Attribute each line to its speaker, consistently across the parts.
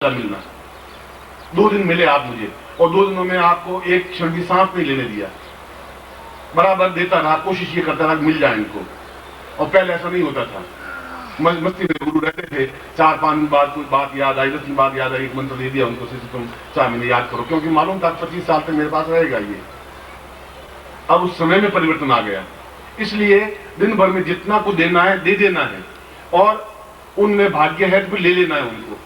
Speaker 1: मिलना। 2 दिन मिले आप मुझे, और 2 दिनों में आपको एक क्षण की सांस नहीं लेने दिया। बराबर देता रहा, कोशिश ये करता रहा कि मिल जाए इनको। और पहले ऐसा नहीं होता था, मस्ती में गुरु रहते थे। 4-5 दिन बाद कोई बात याद आई, 10 दिन बाद याद आई, एक मंत्र दे दिया उनको, तुम 4 महीने याद करो, क्योंकि मालूम था 25 साल तक मेरे पास रहेगा ये। अब उस समय में परिवर्तन आ गया, इसलिए दिन भर में जितना कुछ देना है दे देना है, और उनमें भाग्य है तो ले लेना है उनको।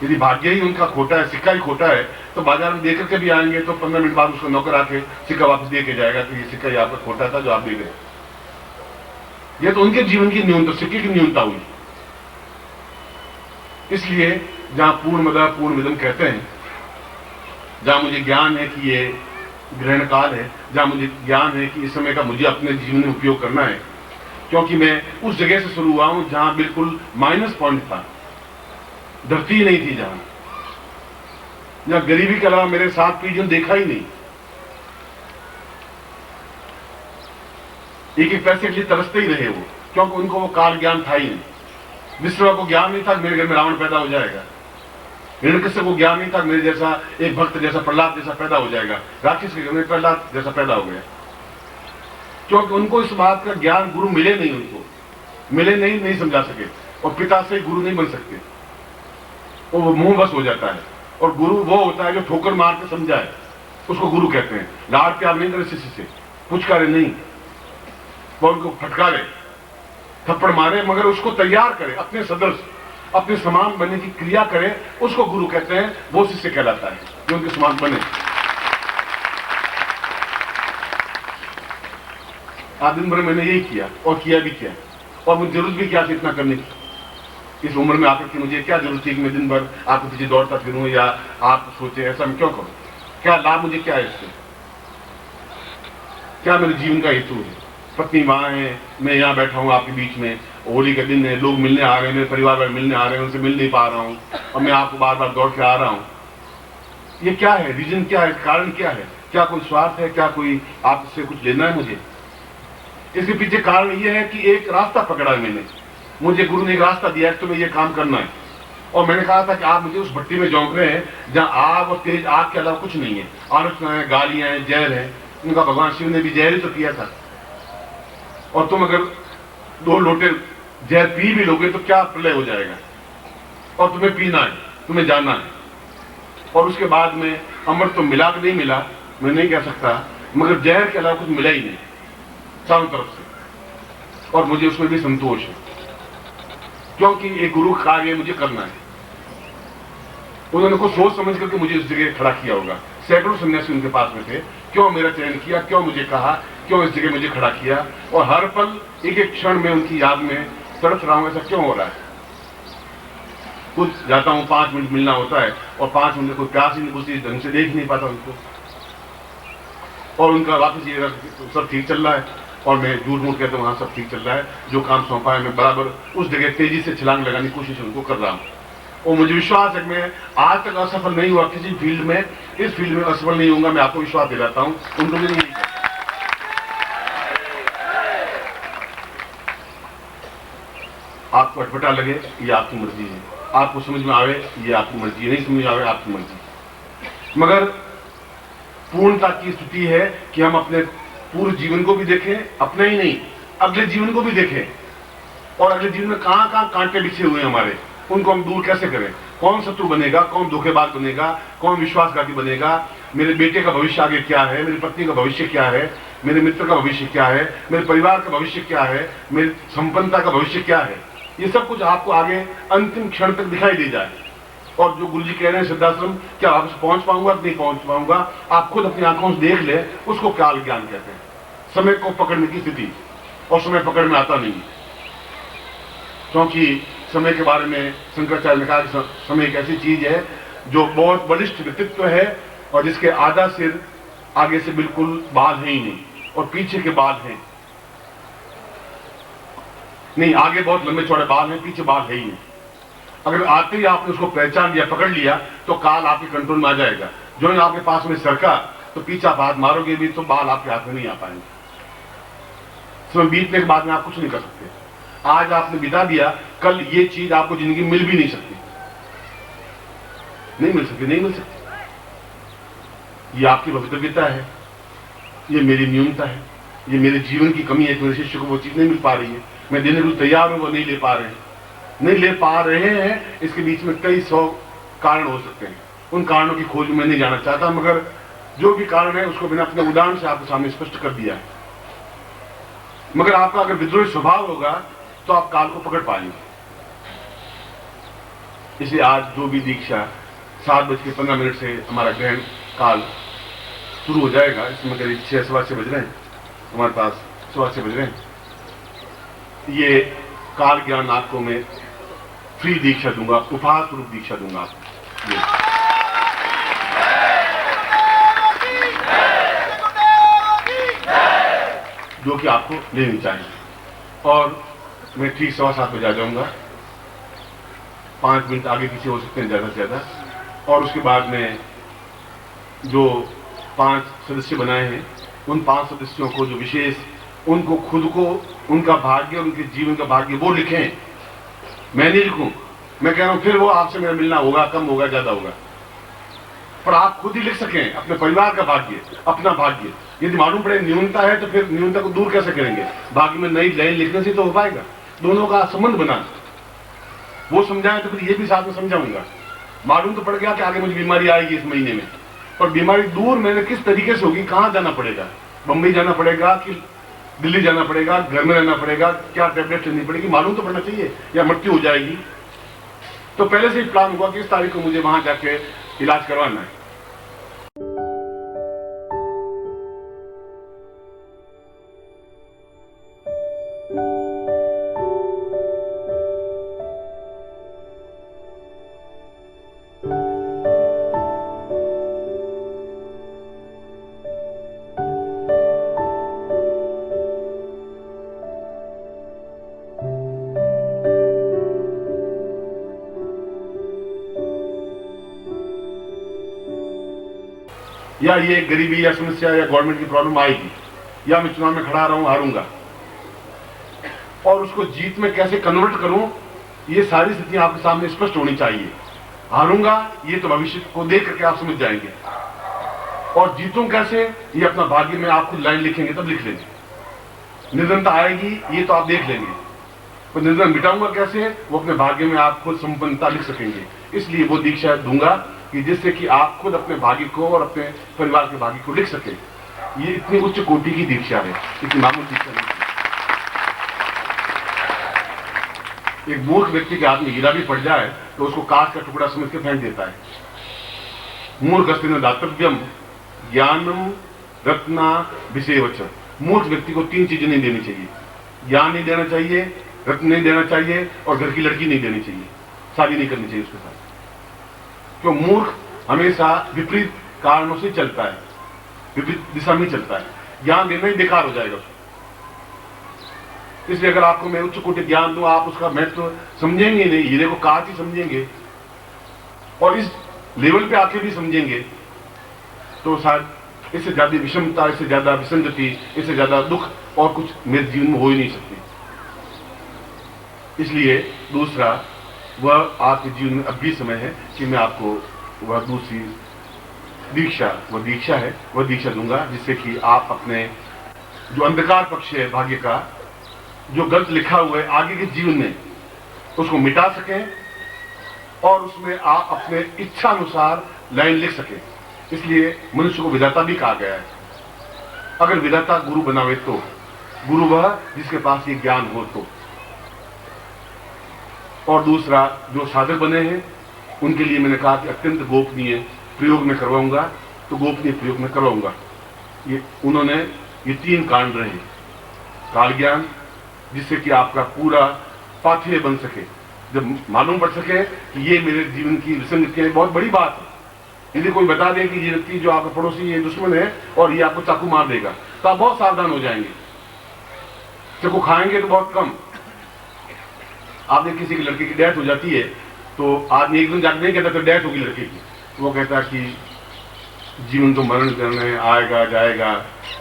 Speaker 1: यदि भाग्य ही उनका खोटा है, सिक्का ही खोटा है, तो बाजार में देकर के भी आएंगे तो 15 मिनट बाद उसका नौकर आके सिक्का वापस दे के जाएगा कि ये सिक्का ही आपका खोटा था जो आप दे गए। ये तो उनके जीवन की न्यूनता, सिक्के की न्यूनता हुई। इसलिए जहां पूर्णमदः पूर्णमिदं कहते हैं, जहां मुझे ज्ञान है कि ये ग्रहण काल है, जहां मुझे ज्ञान है कि इस समय का मुझे अपने जीवन में उपयोग करना है, क्योंकि मैं उस जगह से शुरू हुआ हूं जहां बिल्कुल माइनस पॉइंट था, धरती ही नहीं थी, जहां गरीबी के अलावा मेरे साथ पीढ़ियों देखा ही नहीं। एक पैसे के लिए तरसते ही रहे वो, क्योंकि उनको वो काल ज्ञान था ही नहीं। विश्व को ज्ञान नहीं था मेरे घर में रावण पैदा हो जाएगा। हिरण्यकश्यप को ज्ञान नहीं था मेरे जैसा एक भक्त जैसा प्रहलाद जैसा पैदा हो जाएगा। राक्षस के घर में प्रहलाद जैसा पैदा हो गया, क्योंकि उनको इस बात का ज्ञान गुरु मिले नहीं, उनको मिले नहीं समझा सके। और पिता से गुरु नहीं बन सकते, वो मुंह बस हो जाता है। और गुरु वो होता है जो ठोकर मार के समझाए, उसको गुरु कहते हैं। लाड़ प्यार नहीं करे शिष्य से, पुचकारे नहीं, वो उनको फटकारे, थप्पड़ मारे, मगर उसको तैयार करे, अपने सदस्य अपने समान बनने की क्रिया करे, उसको गुरु कहते हैं। वो शिष्य कहलाता है जो उनके समान बने। आज दिन भर मैंने यही किया और किया भी किया, और मुझे जरूरत भी क्या थी इतना करने की। इस उम्र में आकर के मुझे क्या जरूरत थी कि मैं दिन भर आपके पीछे दौड़ता फिरूं, या आप सोचे ऐसा मैं क्यों करूं? क्या लाभ मुझे क्या है इससे? क्या मेरे जीवन का हेतु है? पत्नी वहां है, मैं यहाँ बैठा हूं आपके बीच में, होली का दिन है, लोग मिलने आ रहे हैं, मेरे परिवार वाले मिलने आ रहे हैं, उनसे मिल नहीं पा रहा हूं, और मैं आपको बार बार दौड़ के आ रहा हूं। ये क्या है? रीजन क्या है? कारण क्या है? क्या कोई स्वार्थ है? क्या कोई आपसे कुछ लेना है मुझे? इसके पीछे कारण ये है कि एक रास्ता पकड़ा है मैंने, मुझे गुरु ने एक रास्ता दिया है, तुम्हें ये काम करना है। और मैंने कहा था कि आप मुझे उस भट्टी में झोंक रहे हैं जहां आग और तेज आग के अलावा कुछ नहीं है। आलोचना है, गालियां हैं, जहर है। उनका भगवान शिव ने भी जहर ही तो किया था। और तुम अगर 2 लोटे जहर पी भी लोगे तो क्या प्रलय हो जाएगा। और तुम्हें पीना है, तुम्हें जाना है। और उसके बाद में अमृत तो मिला कि नहीं मिला मैं नहीं कह सकता, मगर जहर के अलावा कुछ मिला ही नहीं चारों तरफ से। और मुझे उसमें भी संतोष है, क्योंकि एक गुरु कार्य मुझे करना है। उन्होंने कुछ सोच समझ करके मुझे इस जगह खड़ा किया होगा। सैकड़ों सन्यासी उनके पास में थे, क्यों मेरा चयन किया, क्यों मुझे कहा, क्यों इस जगह मुझे खड़ा किया। और हर पल एक एक क्षण में उनकी याद में तड़प रहा हूं, ऐसा क्यों हो रहा है। कुछ जाता हूं, 5 मिनट मिलना होता है, और 5 मिनट कोई प्यास ही नहीं बुझती, ढंग से देख नहीं पाता उनको, और उनका वापस ये सब ठीक चल रहा है, और मैं झूठ मूठ कहता हूं वहां सब ठीक चल रहा है। जो काम सौंपा है मैं बराबर उस जगह तेजी से छलांग लगाने की कोशिश उनको कर रहा हूं। और मुझे विश्वास है कि मैं आज तक असफल नहीं हुआ किसी फील्ड में, इस फील्ड में असफल नहीं होऊंगा, मैं आपको विश्वास दिलाता हूं। उनको भी नहीं। आपको अटपटा लगे ये आपकी मर्जी है, आपको समझ में आवे ये आपकी मर्जी है, नहीं समझ में आवे आपकी मर्जी। मगर पूर्णता की स्थिति है कि हम अपने पूरे जीवन को भी देखें, अपने ही नहीं अगले जीवन को भी देखें, और अगले जीवन में कहां कहां कांटे बिछे हुए हैं हमारे, उनको हम दूर कैसे करें। कौन शत्रु बनेगा, कौन धोखेबाज बनेगा, कौन विश्वासघाती बनेगा, मेरे बेटे का भविष्य आगे क्या है, मेरी पत्नी का भविष्य क्या है, मेरे मित्र का भविष्य क्या है, मेरे परिवार का भविष्य क्या है, मेरी संपन्नता का भविष्य क्या है। ये सब कुछ आपको आगे अंतिम क्षण तक दिखाई दे जाए। और जो गुरु जी कह रहे हैं सिद्धाश्रम, क्या वापस पहुंच पाऊंगा नहीं पहुंच पाऊंगा, आप खुद अपनी आंखों से देख ले, उसको काल ज्ञान कहते हैं। समय को पकड़ने की स्थिति, और समय पकड़ में आता नहीं, क्योंकि समय के बारे में शंकराचार्य ने कहा कि समय एक ऐसी चीज है जो बहुत बलिष्ठ व्यक्तित्व है, और जिसके आधा सिर आगे से बिल्कुल बाल है ही नहीं, और पीछे के बाल हैं नहीं, आगे बहुत लंबे चौड़े बाल हैं, पीछे बाल है ही नहीं। अगर आते ही आपने उसको पहचान लिया, पकड़ लिया, तो काल आपके कंट्रोल में आ जाएगा। जो आपके पास में सरका तो पीछे आप हाथ मारोगे भी तो बाल आपके हाथ में नहीं आ पाएंगे। समय बीतने के बाद में आप कुछ नहीं कर सकते। आज आपने बिता दिया, कल ये चीज आपको जिंदगी मिल भी नहीं सकती। नहीं मिल सकती, नहीं मिल सकती। ये आपकी भवितव्यता है, ये मेरी न्यूनता है, ये मेरे जीवन की कमी है कि मेरे शिष्य को वो चीज नहीं मिल पा रही है। मैं देने को तैयार हूं, वो नहीं ले पा रहे हैं, नहीं ले पा रहे हैं। इसके बीच में कई 100 कारण हो सकते हैं। उन कारणों की खोज में नहीं जाना चाहता, मगर जो भी कारण है उसको मैंने अपने उदाहरण से आपके सामने स्पष्ट कर दिया है। मगर आपका अगर विद्रोही स्वभाव होगा तो आप काल को पकड़ पाएंगे। इसलिए आज जो भी दीक्षा 7:15 से हमारा ग्रहण काल शुरू हो जाएगा। इसमें करीब 6 सवा 6 बज रहे हैं, हमारे पास 6:15 बज रहे हैं। ये काल ज्ञान आपको मैं फ्री दीक्षा दूंगा, उपहार स्वरूप दीक्षा दूंगा आपको, जो कि आपको लेनी चाहिए। और मैं ठीक 7:15 बजे आ जाऊंगा, 5 मिनट आगे पीछे हो सकते हैं ज्यादा से ज्यादा। और उसके बाद में जो 5 सदस्य बनाए हैं, उन 5 सदस्यों को जो विशेष, उनको खुद को, उनका भाग्य, उनके जीवन का भाग्य वो लिखें, मैं नहीं लिखूं। मैं कह रहा हूं फिर वो आपसे मेरा मिलना होगा, कम होगा, ज्यादा होगा, पर आप खुद ही लिख सकें अपने परिवार का भाग्य, अपना भाग्य। यदि मालूम पड़े न्यूनता है तो फिर न्यूनता को दूर कैसे करेंगे? भाग्य में नई लाइन लिखने से तो हो पाएगा। दोनों का संबंध बना, वो समझाएं तो फिर ये भी साथ में समझाऊंगा। मालूम तो पड़ गया कि आगे मुझे बीमारी आएगी इस महीने में, पर बीमारी दूर मैंने किस तरीके से होगी, कहां जाना पड़ेगा, बंबई जाना पड़ेगा कि दिल्ली जाना पड़ेगा, घर में रहना पड़ेगा, क्या टैबलेट लेनी पड़ेगी, मालूम तो पड़ना चाहिए, या मृत्यु हो जाएगी। तो पहले से ही प्लान हुआ कि इस तारीख को मुझे वहां जाके इलाज करवाना है। या ये गरीबी या समस्या या गवर्नमेंट की प्रॉब्लम आएगी, या मैं चुनाव में खड़ा रहा हूं, हारूंगा, और उसको जीत में कैसे कन्वर्ट करूं, ये सारी स्थितियां आपके सामने स्पष्ट होनी चाहिए। हारूंगा ये तो भविष्य को देख करके आप समझ जाएंगे, और जीतूं कैसे, ये अपना भाग्य में आप खुद लाइन लिखेंगे तब लिख लेंगे। निर्धनता आएगी ये तो आप देख लेंगे, पर निर्धन मिटाऊंगा कैसे, वो अपने भाग्य में आप खुद संपन्नता लिख सकेंगे। इसलिए वो दीक्षा दूंगा कि जिससे कि आप खुद अपने भाग्य को और अपने परिवार के भाग्य को लिख सके। ये इतनी उच्च कोटि की दीक्षा है, इतनी मामूली दीक्षा नहीं। एक मूर्ख व्यक्ति के हाथ में हीरा भी पड़ जाए तो उसको कांच का टुकड़ा समझ के फेंक देता है। मूर्खस्तेन दातव्यम ज्ञानम रत्ना विषयवच। मूर्ख व्यक्ति को 3 चीजें नहीं देनी चाहिए, ज्ञान नहीं देना चाहिए, रत्न नहीं देना चाहिए, और घर की लड़की नहीं देनी चाहिए, शादी नहीं करनी चाहिए उसके साथ। क्यों? मूर्ख हमेशा विपरीत कारणों से चलता है, विपरीत दिशा में चलता है। ज्ञान देना ही बेकार हो जाएगा उसको। इसलिए अगर आपको मैं उच्च कोटि ज्ञान दूं, आप उसका महत्व समझेंगे नहीं, हीरे को कांच ही समझेंगे, और इस लेवल पे आके भी समझेंगे, तो शायद इससे ज्यादा विषमता, इससे ज्यादा विसंगति, इससे ज्यादा दुख और कुछ मेरे जीवन में हो ही नहीं सकती। इसलिए दूसरा, वह आपके जीवन में अब भी समय है कि मैं आपको वह दूसरी दीक्षा, वह दीक्षा है, वह दीक्षा दूंगा जिससे कि आप अपने जो अंधकार पक्ष है भाग्य का, जो गलत लिखा हुआ है आगे के जीवन में, उसको मिटा सकें, और उसमें आप अपने इच्छा अनुसार लाइन लिख सकें। इसलिए मनुष्य को विधाता भी कहा गया है। अगर विधाता गुरु बनावे तो गुरु वह जिसके पास ये ज्ञान हो तो। और दूसरा, जो साधक बने हैं उनके लिए मैंने कहा कि अत्यंत गोपनीय प्रयोग में करवाऊंगा, तो गोपनीय प्रयोग में करवाऊंगा। ये उन्होंने ये 3 कारण रहे। काल ज्ञान, जिससे कि आपका पूरा पाथवे बन सके, जब मालूम पड़ सके कि ये मेरे जीवन की विसंगतियां, बहुत बड़ी बात है। यदि कोई बता दे कि ये व्यक्ति जो आपका पड़ोसी ये दुश्मन है और ये आपको चाकू मार देगा, तो आप बहुत सावधान हो जाएंगे। चाकू खाएंगे तो बहुत कम। आपने किसी की लड़की की डेथ हो जाती है तो आदमी एक दिन जाकर नहीं कहता तो डेथ होगी लड़के की, वो कहता है कि जीवन तो मरण करने आएगा जाएगा,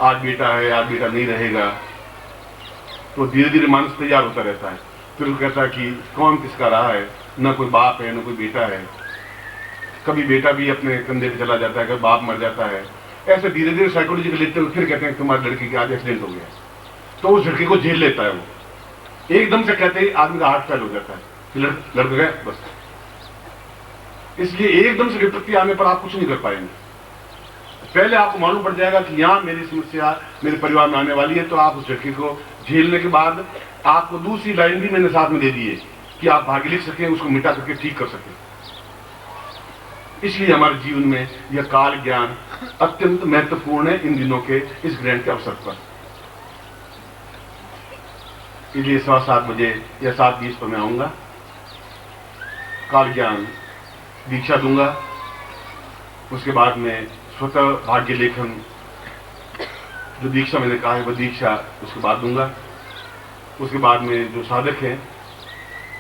Speaker 1: आज बेटा है आज बेटा नहीं रहेगा। तो धीरे धीरे मानस तैयार होता रहता है। फिर वो कहता है कि कौन किसका रहा है, न कोई बाप है न कोई बेटा है। कभी बेटा भी अपने कंधे पे चला जाता है, कभी बाप मर जाता है। ऐसे धीरे धीरे साइकोलॉजी लेते हुए फिर कहते हैं तुम्हारी लड़की के आज एक्सीडेंट हो गया, तो उस लड़के को झेल लेता है वो। एकदम से कहते ही आदमी का हार्ट फेल हो जाता है, लड़का गया बस। इसलिए एकदम से विपत्ति आने पर आप कुछ नहीं कर पाएंगे। पहले आपको मालूम पड़ जाएगा कि यहां मेरी समस्या मेरे परिवार में आने वाली है, तो आप उस लड़के को झेलने के बाद आपको दूसरी लाइन भी मैंने साथ में दे दी है कि आप भाग्य लिख सकें, उसको मिटा करके ठीक कर सकें। इसलिए हमारे जीवन में यह काल ज्ञान अत्यंत महत्वपूर्ण है इन दिनों के इस ग्रहण के अवसर पर। इसलिए 7:15 बजे या 7:20 पर मैं आऊंगा, काल ज्ञान दीक्षा दूंगा। उसके बाद में स्वतः भाग्य लेखन जो दीक्षा मैंने कहा है वह दीक्षा उसके बाद दूंगा। उसके बाद में जो साधक हैं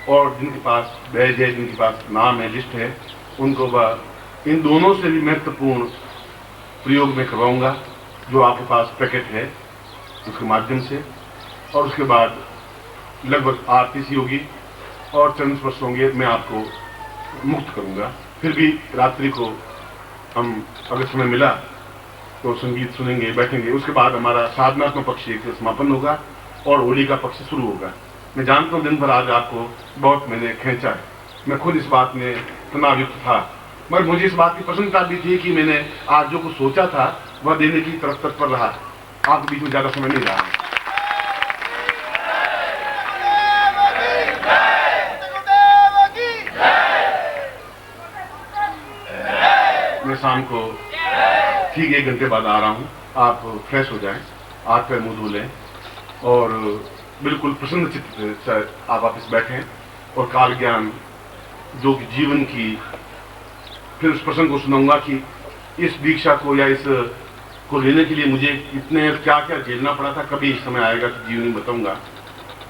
Speaker 1: और जिनके पास बैज है, जिनके पास नाम है, लिस्ट है, उनको वह इन दोनों से भी महत्वपूर्ण प्रयोग में करवाऊंगा जो आपके पास पैकेट है उसके माध्यम से। और उसके बाद लगभग आरती सी होगी और चरण स्पर्श होंगे, मैं आपको मुक्त करूंगा। फिर भी रात्रि को हम अगर समय मिला तो संगीत सुनेंगे, बैठेंगे। उसके बाद हमारा साधनात्मक पक्ष एक समापन होगा और होली का पक्ष शुरू होगा। मैं जानता हूँ दिन भर आज आपको बहुत मैंने खींचा है, मैं खुद इस बात में तनावयुक्त था, मगर मुझे इस बात की प्रसन्नता भी थी कि मैंने आज जो कुछ सोचा था वह देने की तरफ तत्पर रहा। आपके बीच में ज्यादा समय नहीं रहा। मैं शाम को ठीक 1 घंटे बाद आ रहा हूँ। आप फ्रेश हो जाएं, हाथ पैर मुंह धो लें और बिल्कुल प्रसन्न चित्त से आप वापस बैठें और काल ज्ञान जो कि जीवन की, फिर उस प्रसंग को सुनाऊंगा कि इस दीक्षा को या इस को लेने के लिए मुझे इतने क्या क्या झेलना पड़ा था। कभी इस समय आएगा कि जीवन में बताऊंगा,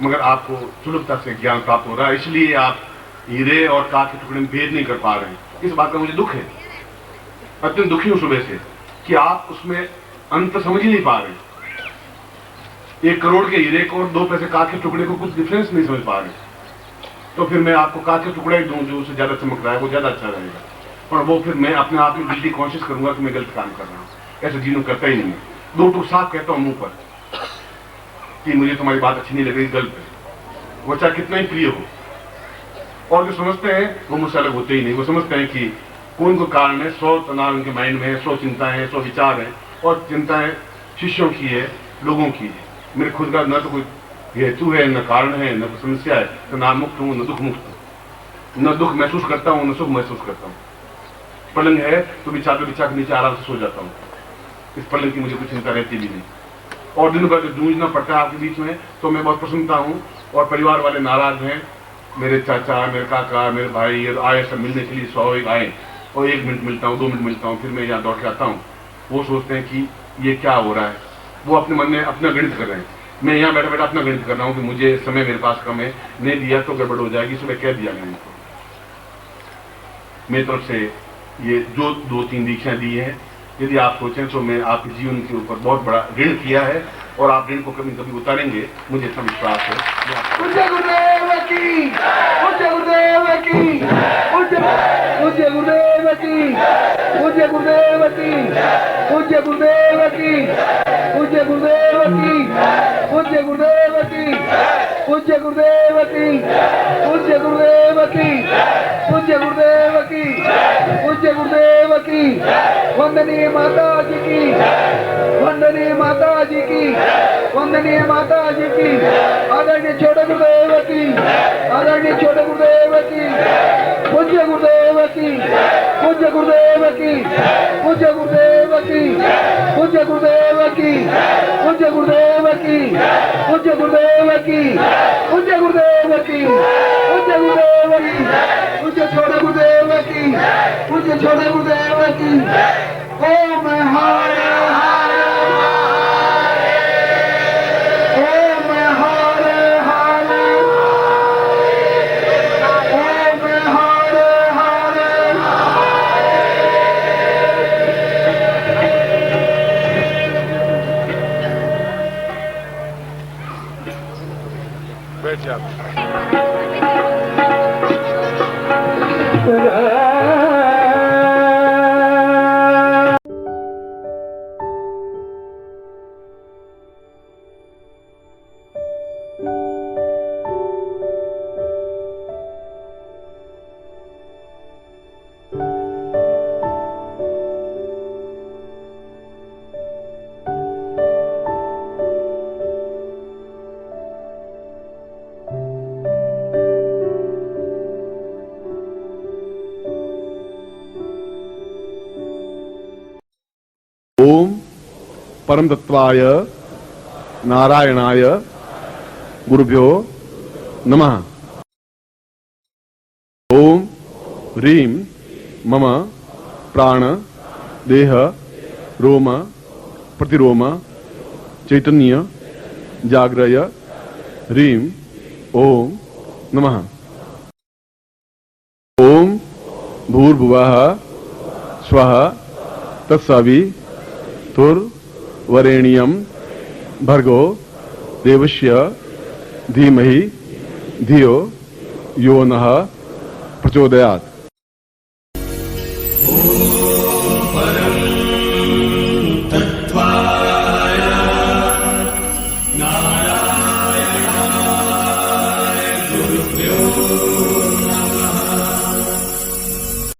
Speaker 1: मगर आपको सुलभता से ज्ञान प्राप्त हो रहा है। इसलिए आप हीरे और काठ के टुकड़े में भेद नहीं कर पा रहे हैं। इस बात का मुझे दुख है, अत्यंत दुखी हूं सुबह से कि आप उसमें अंत समझ ही नहीं पा रहे। 1 करोड़ के हीरे को और 2 पैसे काठ के टुकड़े को कुछ डिफरेंस नहीं समझ पा रहे। तो फिर मैं आपको काठ के टुकड़ा ही दूं जो उससे ज्यादा चमक रहा है, वो ज्यादा अच्छा रहेगा। और वो फिर मैं अपने आप में गिल्टी कॉन्शियस करूंगा कि मैं गलत काम कर रहा हूँ। ऐसे जीवन करता ही नहीं है। 2 टूक साफ कहता हूँ मुंह पर कि मुझे तुम्हारी बात अच्छी नहीं लग रही, गलत है, वो चाहे कितना ही प्रिय हो। और जो समझते हैं वो मुझसे अलग होते ही नहीं। वो समझते हैं कि कौन को कारण है, 100 तनाव उनके माइंड में है, 100 चिंताएं हैं, 100 विचार हैं। और चिंताएं शिष्यों की है, लोगों की है। मेरे खुद का न तो कोई हेतु है, न कारण है, न कोई समस्या है। तो ना मुक्त हूँ, न दुख मुक्त हूँ, न दुख महसूस करता हूँ, न सुख महसूस करता हूँ। पलंग है तो बिछा के नीचे आराम से सो जाता हूँ। इस पलंग की मुझे कोई चिंता रहती भी नहीं। और दिन भर जूझना पड़ता है आपके बीच में, तो मैं बहुत प्रसन्नता हूँ। और परिवार वाले नाराज हैं, मेरे चाचा, मेरे काका, मेरे भाई आए सब मिलने के लिए, 100 आए और 1 मिनट मिलता हूँ, 2 मिनट मिलता हूँ, फिर मैं यहाँ दौड़ के आता हूँ। वो सोचते हैं कि ये क्या हो रहा है। वो अपने मन में अपना गणित कर रहे हैं। मैं यहाँ बैठा बैठा अपना गणित कर रहा हूँ कि मुझे समय मेरे पास कम है, नहीं दिया तो गड़बड़ हो जाएगी। सुबह कह दिया मैंने उनको। मेरी तरफ से ये जो 2-3 दीक्षाएं दी है, यदि आप सोचें तो मैं आपके जीवन के ऊपर बहुत बड़ा ऋण किया है और आप ऋण को कभी कभी उतारेंगे, मुझे इतना विश्वास है।
Speaker 2: पूज्य गुरुदेव की, पूज्य गुरुदेव की, पूज्य गुरुदेव की, पूज्य गुरुदेव की, पूज्य गुरुदेव की, पूज्य गुरुदेव की, पूज्य गुरुदेव की, पूज्य गुरुदेव की, पूज्य गुरुदेव की, पूज्य गुरुदेव की, पूज्य गुरुदेव की। वंदनीय माता जी की, वंदनीय माता जी की, वंदनीय माता जी की। आदरणीय छोटे गुरुदेव की, आदरणीय छोटे गुरुदेव की, पूज्य गुरुदेव की, पूज्य गुरुदेव की, पूज्य गुरुदेव की, पूज्य गुरुदेव की, पूज्य गुरुदेव की, पूज्य गुरुदेव की, पूज्य गुरुदेव की, पूज्य गुरुदेव की, पूज्य छोटे गुरुदेव की, पूज्य छोटे गुरुदेव की। ओम हरे हरे ओम हरे हरे ओम हरे हरे।
Speaker 1: बैठ जाओ। ओम परम तत्वाय नारायणाय गुरुभ्यो नमः। ओम ह्रीं मम प्राण देह रोम प्रतिरोम चैतन्य जाग्रय ह्रीं ओम नमः। ओम भूर्भुवः स्वः तत्सवितुर्वरेण्यं भर्गो देवस्य धीमहि धियो यो नः प्रचोदयात्।